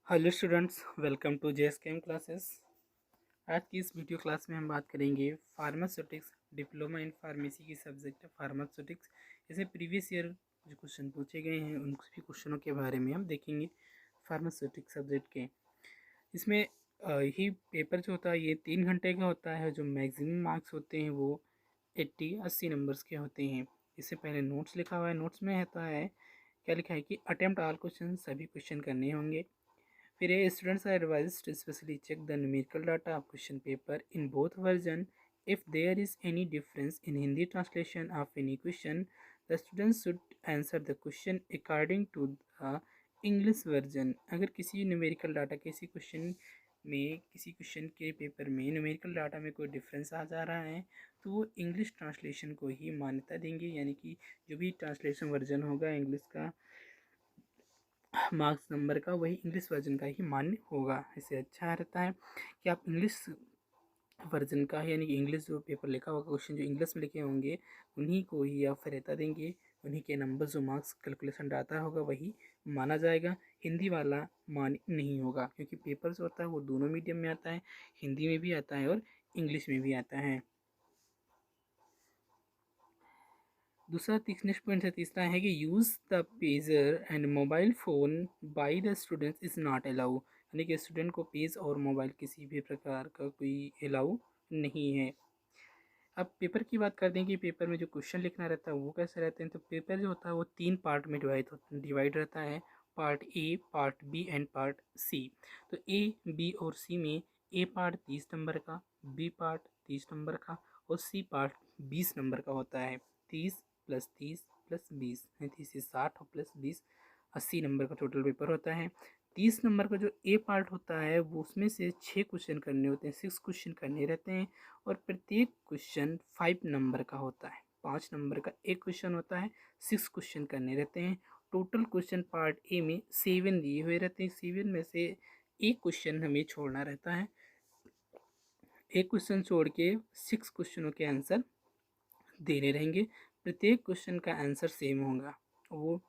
Hello students, welcome to JSKM classes. आज की इस वीडियो क्लास में हम बात करेंगे फार्मास्यूटिक्स डिप्लोमा इन फार्मेसी की सब्जेक्ट है फार्मास्यूटिक्स। इसमें प्रीवियस ईयर जो क्वेश्चन पूछे गए हैं उन सभी क्वेश्चनों के बारे में हम देखेंगे फार्मास्यूटिक्स सब्जेक्ट के। इसमें ही पेपर जो होता है ये 3 घंटे का होता है। जो मैक्सिमम मार्क्स होते हैं वो 80 नंबर्स के होते हैं। इससे पहले नोट्स लिखा हुआ है। नोट्स में होता है क्या लिखा है कि अटेम्प्ट ऑल क्वेश्चन, सभी क्वेश्चन करने होंगे। फिर ये students are advised to especially check the numerical data of question paper in both version. If there is any difference in Hindi translation of any question, the students should answer the question according to the English version. अगर किसी numerical data किसी question के paper में numerical data में कोई difference आ जा रहा है तो वो इंग्लिश ट्रांसलेशन को ही मान्यता देंगे, यानी कि जो भी ट्रांसलेशन वर्जन होगा इंग्लिश का मार्क्स नंबर का वही इंग्लिश वर्जन का ही मान्य होगा। इससे अच्छा रहता है कि आप इंग्लिश वर्जन का यानी कि इंग्लिश जो पेपर लिखा होगा, क्वेश्चन जो इंग्लिश में लिखे होंगे उन्हीं को ही आप वरीयता देंगे। उन्हीं के नंबर जो मार्क्स कैलकुलेशन डाटा होगा वही माना जाएगा। हिंदी वाला मान्य नहीं होगा, क्योंकि पेपर जो होता है वो दोनों मीडियम में आता है, हिंदी में भी आता है और इंग्लिश में भी आता है। दूसरा नेक्स्ट पॉइंट है, तीसरा है कि use the pager and mobile phone by the students is not allow, यानी कि स्टूडेंट को पेज और मोबाइल किसी भी प्रकार का कोई अलाउ नहीं है। अब पेपर की बात करते हैं कि पेपर में जो क्वेश्चन लिखना रहता है वो कैसे रहते हैं। तो पेपर जो होता है वो 3 पार्ट में डिवाइड रहता है, part A, part B and part C. तो ए, बी और सी में ए पार्ट 30 नंबर का, बी पार्ट 30 नंबर का और सी पार्ट 20 नंबर का होता है। 30 + 30 + 20 30 से 60 और प्लस 20 80 नंबर का टोटल पेपर होता है। 30 नंबर का जो ए पार्ट होता है वो उसमें से 6 क्वेश्चन करने होते हैं, 6 क्वेश्चन करने रहते हैं और प्रत्येक क्वेश्चन 5 नंबर का होता है। 5 नंबर का एक क्वेश्चन होता है, 6 क्वेश्चन करने रहते हैं। टोटल क्वेश्चन पार्ट ए में 7 दिए हुए रहते हैं। 7 में से एक क्वेश्चन हमें छोड़ना रहता है। एक क्वेश्चन छोड़ के 6 क्वेश्चनों के आंसर देने रहेंगे। प्रत्येक क्वेश्चन का आंसर सेम होगा। वो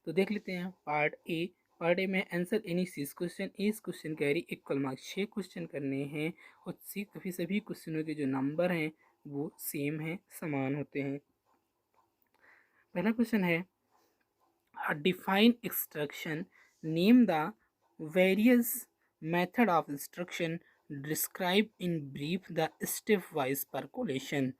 तो देख लेते हैं पार्ट ए में आंसर एनी 6 क्वेश्चन, इस question carry equal marks. 6 question करने हैं और सभी क्वेश्चनों के जो नंबर हैं वो सेम हैं, समान होते हैं। पहला क्वेश्चन है define instruction, name the various method of instruction, describe in brief the step wise percolation.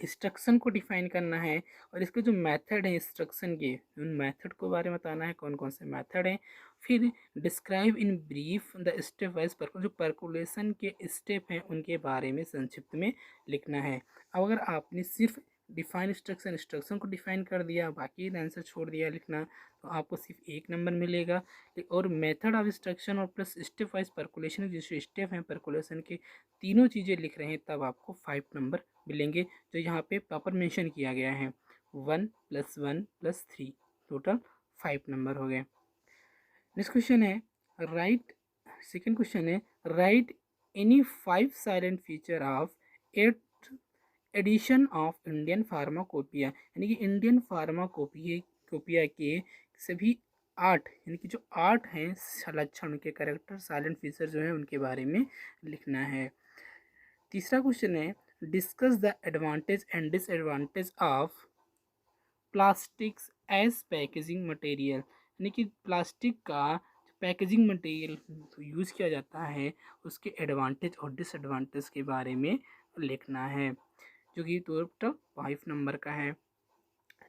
Instruction को डिफाइन करना है और इसके जो मेथड है इंस्ट्रक्शन के, उन मेथड को बारे में बताना है, कौन कौन से मेथड हैं। फिर describe in brief the step wise जो परकुलेशन के स्टेप हैं उनके बारे में संक्षिप्त में लिखना है। अब अगर आपने सिर्फ डिफाइन इंस्ट्रक्शन को डिफाइन कर दिया, बाकी आंसर छोड़ दिया लिखना, तो आपको सिर्फ 1 नंबर मिलेगा। और मेथड ऑफ इंस्ट्रक्शन और प्लस स्टेप वाइज परकुलेशन, जिस स्टेप हैं परकुलेशन के, तीनों चीज़ें लिख रहे हैं तब आपको 5 नंबर मिलेंगे, जो यहाँ पे प्रॉपर मेंशन किया गया है। 1 + 1 + 3 टोटल 5 नंबर हो गए। नेक्स्ट क्वेश्चन है राइट सेकेंड क्वेश्चन है write any 5 silent feature of 8th edition of Indian pharmacopoeia, यानी कि इंडियन फार्माकोपिया के सभी 8, यानी कि जो 8 हैं लक्षण, उनके करेक्टर साइलेंट फीचर जो है उनके बारे में लिखना है। तीसरा क्वेश्चन है discuss the advantage and disadvantage of plastics as packaging material, यानी कि प्लास्टिक का पैकेजिंग मटेरियल यूज़ किया जाता है उसके एडवांटेज और डिसएडवांटेज के बारे में लिखना है, जो कि टोटल 5 नंबर का है।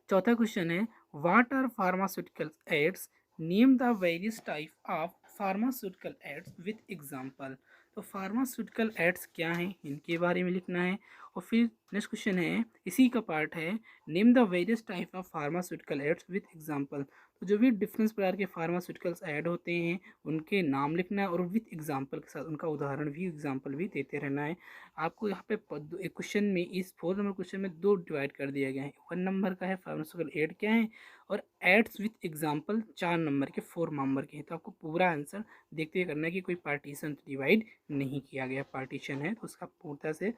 चौथा क्वेश्चन है what are pharmaceutical aids, name the various type of pharmaceutical aids with example. तो फार्मास्यूटिकल एड्स क्या हैं इनके बारे में लिखना है। और फिर नेक्स्ट क्वेश्चन है इसी का पार्ट है name the various type of pharmaceutical aids with example. तो जो भी डिफरेंस प्रकार के फार्मास्यूटिकल्स ऐड होते हैं उनके नाम लिखना है और विथ एग्जांपल के साथ उनका उदाहरण भी एग्जांपल भी देते रहना है। आपको यहाँ पे एक क्वेश्चन में, इस 4 नंबर क्वेश्चन में 2 डिवाइड कर दिया गया है। 1 नंबर का है फार्मास्यूटिकल एड क्या है और एड्स विथ एग्जांपल 4 नंबर के 4 नंबर के हैं। तो आपको पूरा आंसर देखते हुए करना है कि कोई पार्टीशन डिवाइड नहीं किया गया। पार्टीशन है तो उसका पूर्णतः से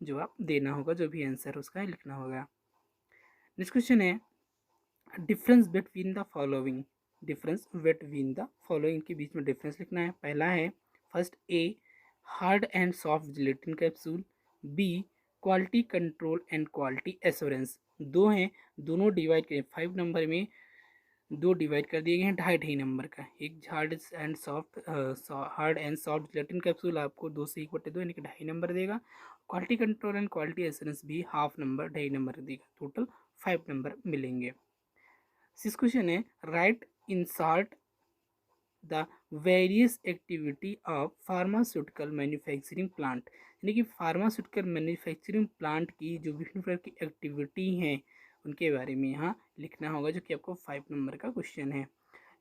जवाब देना होगा, जो भी आंसर उसका लिखना होगा। नेक्स्ट क्वेश्चन है difference between the following, difference between the following, के बीच में डिफरेंस लिखना है। पहला है first A hard and soft gelatin capsule, B quality control and quality assurance. दो हैं, दोनों डिवाइड करें 5 नंबर में, दो डिवाइड कर दिए गए हैं 2.5 नंबर का। एक hard and soft gelatin capsule आपको 2 से 1/2 यानी कि 2.5 नंबर देगा। Quality control and quality assurance भी हाफ नंबर 2.5 नंबर देगा, टोटल 5 नंबर मिलेंगे। 6 क्वेश्चन है right in short the various activity of pharmaceutical manufacturing plant, यानी कि फार्मास्यूटिकल मैन्युफैक्चरिंग प्लांट की जो विभिन्न प्रकार की एक्टिविटी हैं उनके बारे में यहाँ लिखना होगा, जो कि आपको 5 नंबर का क्वेश्चन है।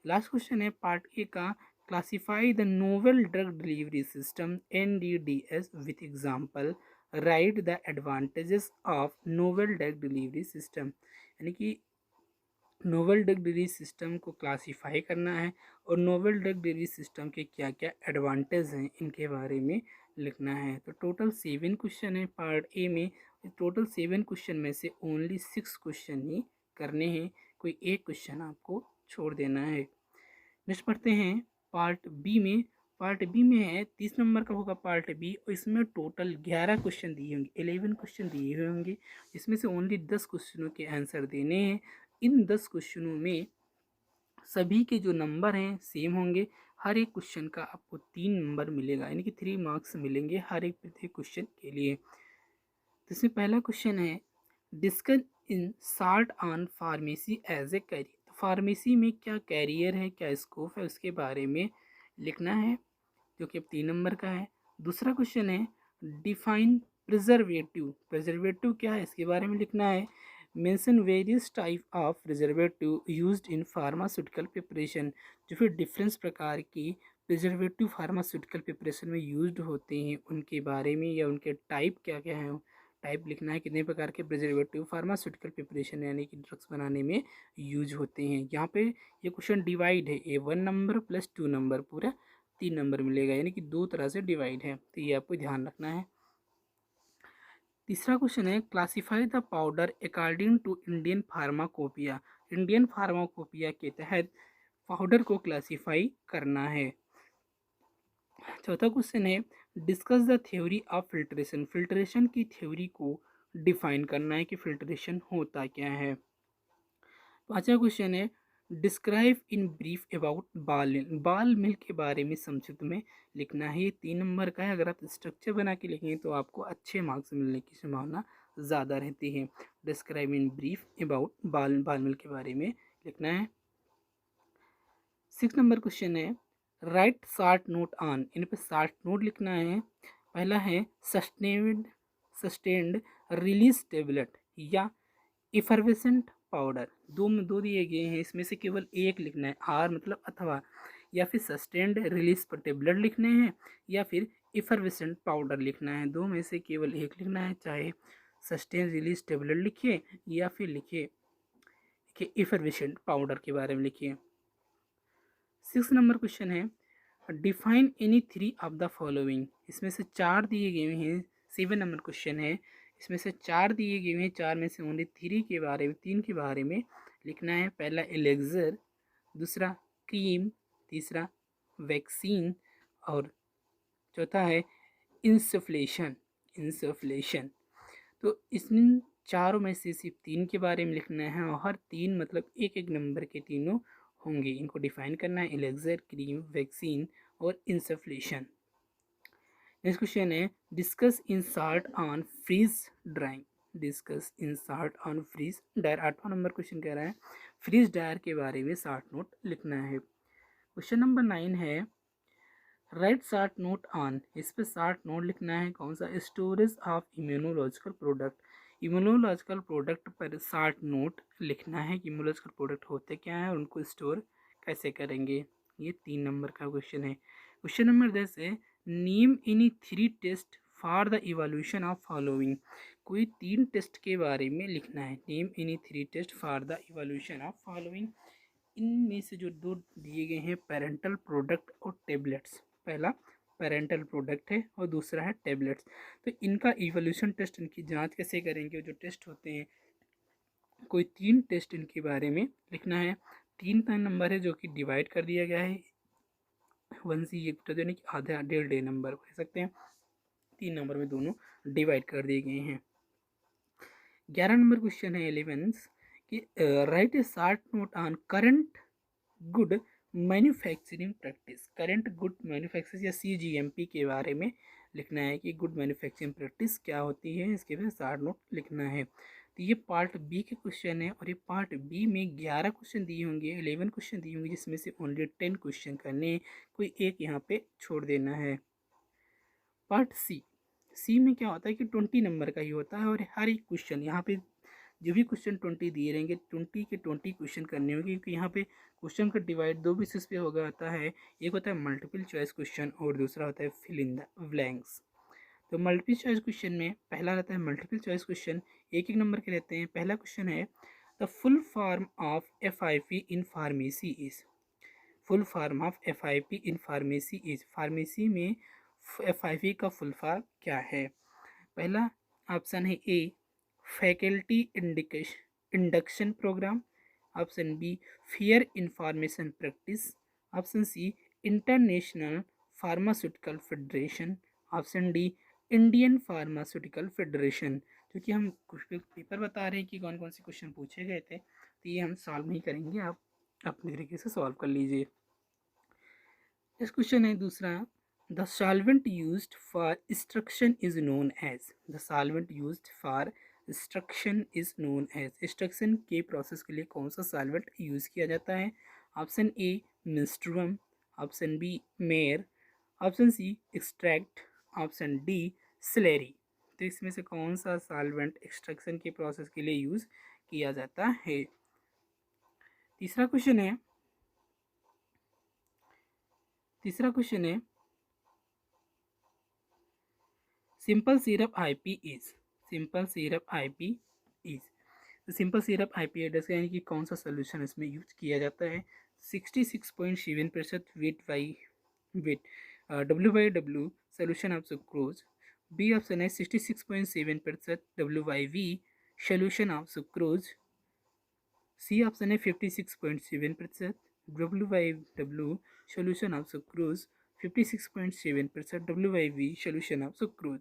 लास्ट क्वेश्चन है पार्ट ए का, classify the novel drug delivery system NDDS with example, right the advantages of novel drug delivery system, यानी कि नोवेल ड्रग डिलीवरी सिस्टम को क्लासीफाई करना है और नोवेल ड्रग डिलीवरी सिस्टम के क्या क्या एडवांटेज हैं इनके बारे में लिखना है। तो टोटल 7 क्वेश्चन है पार्ट ए में। टोटल 7 क्वेश्चन में से ओनली 6 क्वेश्चन ही करने हैं, कोई एक क्वेश्चन आपको छोड़ देना है। नेक्स्ट पढ़ते हैं पार्ट बी में। पार्ट बी में है 30 नंबर का होगा पार्ट बी, और इसमें टोटल 11 क्वेश्चन दिए होंगे, 11 क्वेश्चन दिए हुए होंगे। इसमें से ओनली 10 क्वेश्चनों के आंसर देने हैं। इन 10 क्वेश्चनों में सभी के जो नंबर हैं सेम होंगे। हर एक क्वेश्चन का आपको 3 नंबर मिलेगा, यानी कि 3 मार्क्स मिलेंगे हर एक प्रत्येक क्वेश्चन के लिए। तो इसमें पहला क्वेश्चन है discuss in short on pharmacy as a career, तो फार्मेसी में क्या कैरियर है, क्या स्कोप है, उसके बारे में लिखना है, जो कि अब 3 नंबर का है। दूसरा क्वेश्चन है डिफाइन प्रिजर्वेटिव, प्रिजर्वेटिव क्या है इसके बारे में लिखना है। Mention various type of preservative used in pharmaceutical preparation, जो फिर डिफरेंस प्रकार की प्रिजर्वेटिव फार्मास्यूटिकल प्रिपरेशन में यूज्ड होते हैं उनके बारे में, या उनके टाइप क्या क्या है, टाइप लिखना है। कितने प्रकार के प्रिजर्वेटिव फार्मास्यूटिकल प्रिपरेशन यानी कि ड्रग्स बनाने में यूज होते हैं। यहाँ पे ये क्वेश्चन डिवाइड है, ए 1 नंबर प्लस 2 नंबर, पूरा 3 नंबर मिलेगा, यानी कि 2 तरह से डिवाइड है, तो ये आपको ध्यान रखना है। तीसरा क्वेश्चन है classify the powder according to Indian pharmacopoeia, Indian pharmacopoeia के तहत पाउडर को क्लासिफाई करना है। चौथा क्वेश्चन है discuss the theory of filtration, filtration की थ्योरी को डिफाइन करना है कि फिल्ट्रेशन होता क्या है। पांचवा क्वेश्चन है डिस्क्राइब इन ब्रीफ अबाउट बाल मिल, बाल मिल के बारे में संक्षिप्त में लिखना है। ये 3 नंबर का है, अगर आप स्ट्रक्चर बना के लिखेंगे तो आपको अच्छे मार्क्स मिलने की संभावना ज़्यादा रहती है। डिस्क्राइब इन ब्रीफ अबाउट बाल मिल के बारे में लिखना है। 6 नंबर क्वेश्चन है राइट शॉर्ट नोट ऑन, इन पर शॉर्ट नोट लिखना है। पहला है सस्टेन्ड रिलीज टेबलेट या इफरवेसेंट पाउडर, दो दिए गए हैं, इसमें से केवल एक लिखना है, आर मतलब अथवा, या फिर सस्टेन्ड रिलीज पर टेबलेट लिखने हैं या फिर इफरवेसेंट पाउडर लिखना है। दो में से केवल एक लिखना है, चाहे सस्टेन रिलीज टेबलेट लिखिए या फिर लिखिए कि इफरवेसेंट पाउडर के बारे में लिखिए। 6 नंबर क्वेश्चन है define any 3 of the following, इसमें से 4 दिए गए हैं। 7 नंबर क्वेश्चन है, इसमें से 4 दिए गए हैं, 4 में से ओनली 3 के बारे में, 3 के बारे में लिखना है। पहला एलेक्सर, दूसरा क्रीम, तीसरा वैक्सीन और चौथा है इंसफ्लेशन। तो इन चारों में से सिर्फ 3 के बारे में लिखना है, और हर 3 मतलब एक एक नंबर के तीनों होंगे, इनको डिफाइन करना है, एलेक्सर, क्रीम, वैक्सीन और इंसफ्लेशन। नेक्स्ट क्वेश्चन है discuss in short on freeze drying, discuss in short on freeze dryer. 8वां नंबर क्वेश्चन कह रहा है फ्रीज डायर के बारे में शॉर्ट नोट लिखना है। क्वेश्चन नंबर 9 है राइट शॉर्ट नोट ऑन, इस पर शॉर्ट नोट लिखना है कौन सा, storage of immunological product, immunological product पर शॉर्ट नोट लिखना है कि इम्यूनोलॉजिकल प्रोडक्ट होते क्या हैं और उनको स्टोर कैसे करेंगे। ये 3 नंबर का क्वेश्चन है। क्वेश्चन नंबर 10 है name any 3 test for the evolution of following, कोई 3 टेस्ट के बारे में लिखना है। Name any 3 test for the evolution of following, इनमें से जो 2 दिए गए हैं पेरेंटल प्रोडक्ट और टेबलेट्स, पहला पेरेंटल प्रोडक्ट है और दूसरा है टेबलेट्स। तो इनका इवोल्यूशन टेस्ट, इनकी जांच कैसे करेंगे, जो टेस्ट होते हैं, कोई 3 टेस्ट इनके बारे में लिखना है। 3 नंबर है जो कि डिवाइड कर दिया गया है 1 से ये यानी कि आधा 1.5 नंबर कह सकते हैं। 3 नंबर में दोनों डिवाइड कर दिए गए हैं। 11 नंबर क्वेश्चन है 11 कि right A short note on current good manufacturing practice. Current good manufacturing या CGMP के बारे में लिखना है कि गुड मैन्युफैक्चरिंग प्रैक्टिस क्या होती है, इसके बाद शॉर्ट नोट लिखना है। तो ये पार्ट बी के क्वेश्चन है और ये पार्ट बी में 11 क्वेश्चन दिए होंगे, 11 क्वेश्चन दिए होंगे जिसमें से ओनली 10 क्वेश्चन करने हैं, कोई एक यहाँ पे छोड़ देना है। पार्ट सी में क्या होता है कि 20 नंबर का ही होता है और हर एक क्वेश्चन यहाँ पे जो भी क्वेश्चन 20 दिए रहेंगे 20 के 20 क्वेश्चन करने होंगे, क्योंकि यहाँ पे क्वेश्चन का डिवाइड दो बेसिस पे होगा होता है। एक होता है मल्टीपल चॉइस क्वेश्चन और दूसरा होता है फिल इन द ब्लैंक्स। तो मल्टीपल चॉइस क्वेश्चन में पहला रहता है मल्टीपल चॉइस क्वेश्चन, एक एक नंबर के रहते हैं। पहला क्वेश्चन है the full form of FIP in pharmacy is. Full form of FIP in pharmacy is, pharmacy में FIP का फुल फॉर्म क्या है। पहला ऑप्शन है A faculty induction programme, option B fair information practice, option C international pharmaceutical federation, option D Indian pharmaceutical federation. क्योंकि हम कुछ paper बता रहे हैं कि कौन कौन से क्वेश्चन पूछे गए थे, तो ये हम सॉल्व नहीं करेंगे, आप अपने तरीके से सॉल्व कर लीजिए। इस क्वेश्चन है दूसरा the solvent used for extraction is known as. The solvent used for extraction is known as, extraction के प्रोसेस के लिए कौन सा सॉल्वेंट यूज़ किया जाता है। Option A menstruum, option B marc, option C extract, option D slurry. तो इसमें से कौन सा सॉल्वेंट एक्सट्रक्शन के प्रोसेस के लिए यूज़ किया जाता है। तीसरा क्वेश्चन है simple syrup IP is. Simple syrup IP is, तो सिंपल सिरप IP एड्रेस का यानी कि कौन सा सोल्यूशन इसमें यूज किया जाता है। 66.7% weight W/W solution of sucrose. B option है 66.7% WV solution of sucrose. C option है 56.7% WW solution of sucrose, 56.7% WV solution of sucrose.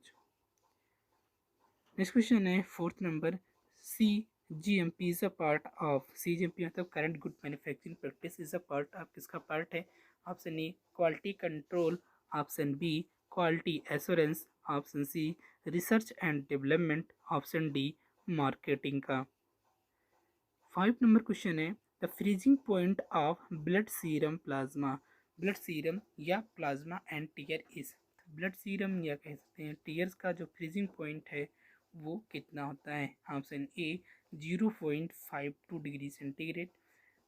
Next question है fourth number CGMP is a part of. CGMP मतलब current good manufacturing practice is a part of, किसका part है। Option A quality control, option B quality assurance, option C research and development, option D marketing का। 5 number question है the freezing point of blood serum plasma. Blood serum या plasma and tear is. Blood serum या कह सकते हैं tears का जो freezing point है वो कितना होता है। Option A 0.52 degree centigrade,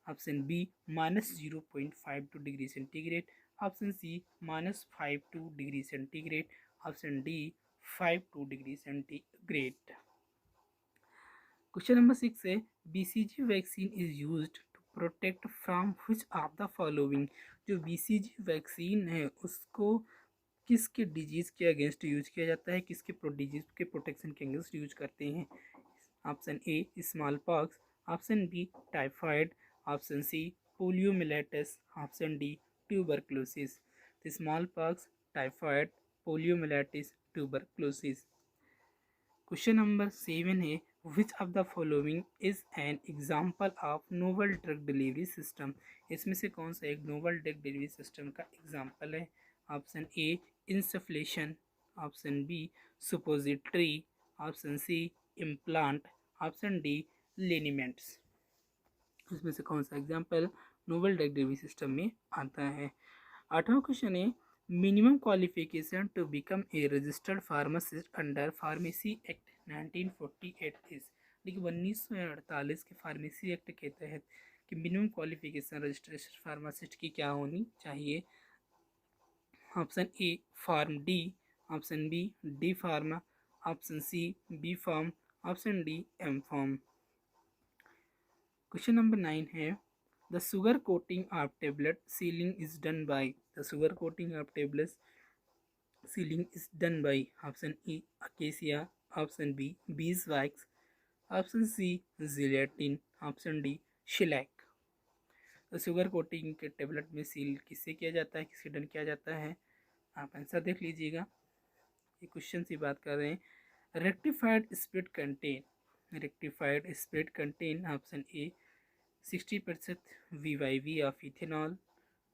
option B -0.52 degree centigrade, option C -52 degree centigrade, option D 52 degree centigrade. Question number 6 है BCG vaccine is used to protect from which of the following. जो BCG vaccine है उसको किसके disease के against use किया जाता है, किसके डिजीज के प्रोटेक्शन के अगेंस्ट यूज करते हैं। Option A smallpox, option B typhoid, option C poliomyelitis, option D tuberculosis. Smallpox, typhoid, poliomyelitis, tuberculosis. Question number 7 है which of the following is an example of novel drug delivery system. इसमें से कौन सा एक novel drug delivery system का example है। Option A insufflation, option B suppository, option C implant, option D liniments. इसमें से कौन सा example novel drug delivery system में आता है। 8वां क्वेश्चन है minimum qualification to become a registered pharmacist under pharmacy act 1948 इज। देखिए 1948 के फार्मेसी एक्ट के तहत कि मिनिमम क्वालिफिकेशन रजिस्ट्रेशन फार्मासिस्ट की क्या होनी चाहिए। Option A pharm D, option B D pharma, option C B pharm, option D M pharm. Question number 9 है the sugar coating of tablet sealing is done by. The sugar coating of tablet sealing is done by. Option A acacia, option B beeswax, option C gelatin, option D shellac. Sugar coating के tablet में seal किससे किया जाता है, किससे done किया जाता है? आप आंसर देख लीजिएगा, ये क्वेश्चन से बात कर रहे हैं। Rectified spirit content option A 60% VYV of ethanol,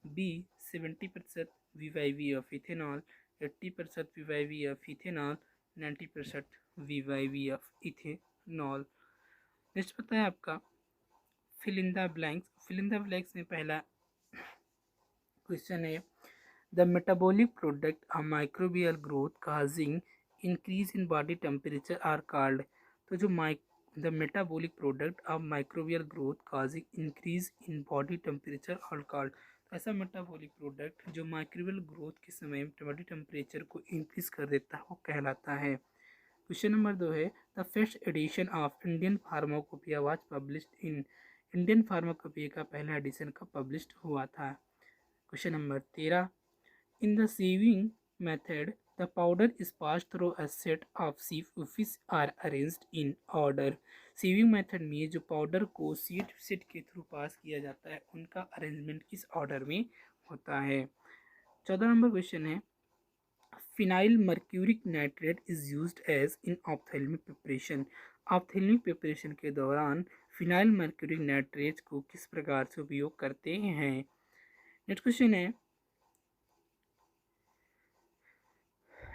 B 70% VYV of ethanol, 80% VYV of ethanol, 90% VYV of ethanol. Next पता है आपका fill in the blanks. Fill in the blanks में पहला क्वेश्चन है the metabolic product of microbial growth causing increase in body temperature are called. तो जो the metabolic product of microbial growth causing increase in body temperature are called. तो ऐसा metabolic product जो microbial growth के समय body temperature को increase कर देता है वो कहलाता है। क्वेश्चन नंबर 2 है the first edition of Indian pharmacopoeia was published in. Indian pharmacopoeia का पहला एडिशन कब पब्लिश्ड हुआ था? Question number 13 in the sieving method the powder is pass through a set of sieve which are arranged in order. Sieving method में जो powder को set के through pass किया जाता है उनका अरेंजमेंट किस ऑर्डर में होता है? 14 नंबर क्वेश्चन है phenyl mercuric nitrate is used as in ophthalmic preparation. Ophthalmic preparation के दौरान फिनाइल मर्क्यूरिक नाइट्रेट को किस प्रकार से उपयोग करते हैं? नेक्स्ट क्वेश्चन है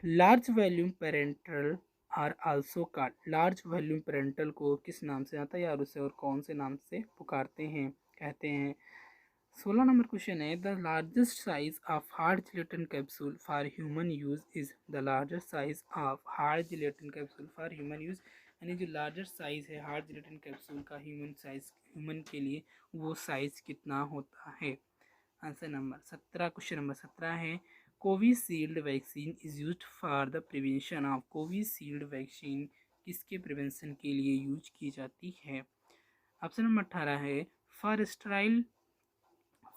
large volume parental are also called. Large volume parental को किस नाम से आता है या उसे और कौन से नाम से पुकारते हैं, कहते हैं? 16 नंबर क्वेश्चन है the largest size of hard gelatin capsule for human use is. The largest size of hard gelatin capsule for human use, यानी जो लार्जेस्ट साइज है हार्ड जिलेटिन कैप्सूल का ह्यूमन के लिए वो साइज कितना होता है? Answer number 17। क्वेश्चन नंबर 17 है Covishield vaccine is used for the prevention of. Covishield vaccine किसके प्रिवेंशन के लिए यूज की जाती है? ऑप्शन नंबर 18 है for sterile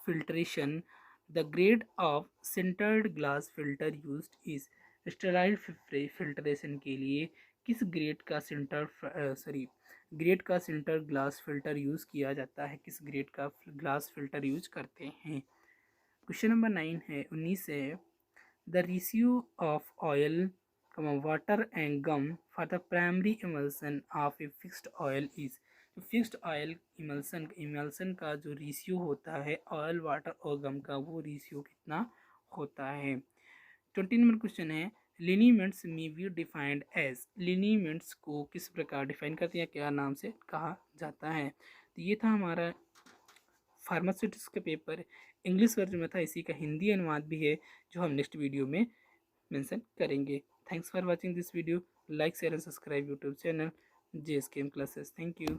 filtration the grade of sintered glass filter used is. Sterile filtration के लिए किस ग्रेड का सिंटर ग्लास फिल्टर यूज़ किया जाता है? किस ग्रेड का ग्लास फिल्टर यूज करते हैं? क्वेश्चन नंबर 9 है 19 है the ratio of oil water and gum for the primary emulsion of a fixed oil is. तो फिक्स्ड ऑयल इमल्सन का जो रेशियो होता है ऑयल वाटर और गम का वो रेशियो कितना होता है? 20 नंबर क्वेश्चन है लिनीमेंट्स में बी डिफाइंड एज। लिनीमेंट्स को किस प्रकार डिफाइन करते हैं, क्या नाम से कहा जाता है? तो ये था हमारा फार्मास्यूटिक्स का पेपर, इंग्लिश वर्जन में था, इसी का हिंदी अनुवाद भी है जो हम नेक्स्ट वीडियो में मेंशन करेंगे। Thanks for watching this video, like share and subscribe YouTube channel JSKM classes. Thank you.